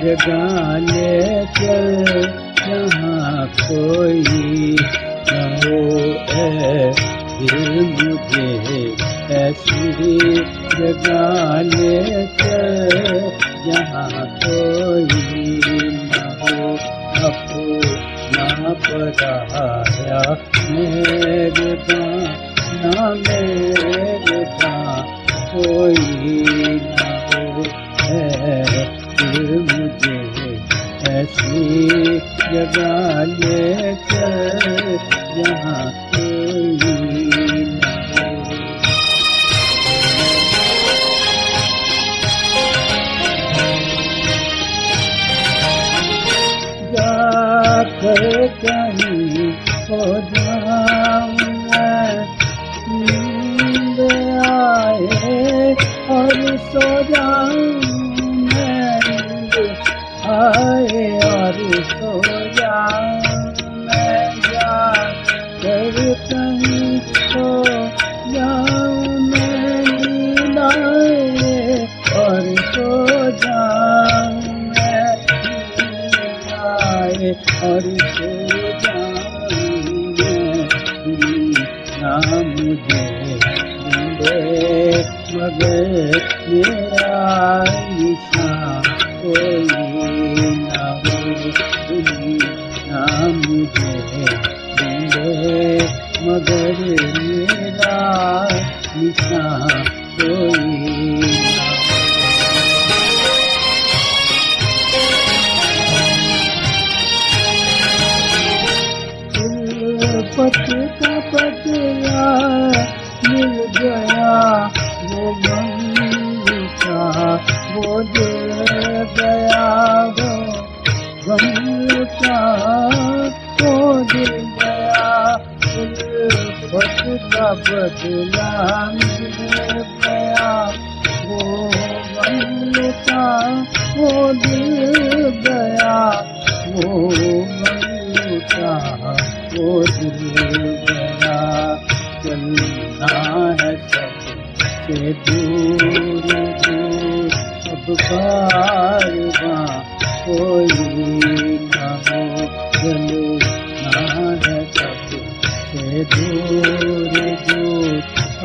जगह ले चल जहाँ कोई न हो ऐ दिल मुझे ऐसी जगह ले चल जहाँ कोई न हो अपना पराया मेरे ना मेरे कोई न हो फिर मुझे ऐसी जगह ले चल जहाँ कोई न हो। जाकर कहीं हो जाऊं मैं, नींद आए और सो जाऊं मैं, नींद आए और सो जाऊं मैं, जाकर कहीं हो जाऊं मैं, नींद आए और सो जाऊं मैं, नींद आए और सो जाऊं मैं, ना मुझे मगर मेरा निशान कोई न हो, ना मुझे ढूंढे मगर मेरा निशान कोई न हो। पत का पतला मिल गया वो गम का वो दिल गया वो गम का वो दिल गया, उल्फत का बदला मिल गया वो गम का वो दिल गया, वो गम का वो दिल गया। चलना है सबसे दूर दूर अब कारवां कोई न हो, चलना है सबसे दूर दूर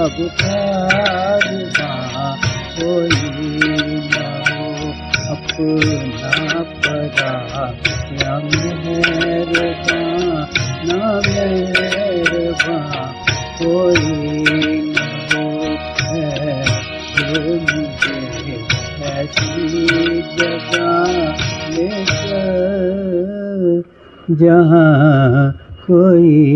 अब कारवां कोई न हो, अपना पराया मेहरबां ना मेहरबां कोई न हो, मुझे ऐसी जगह ले चल जहाँ कोई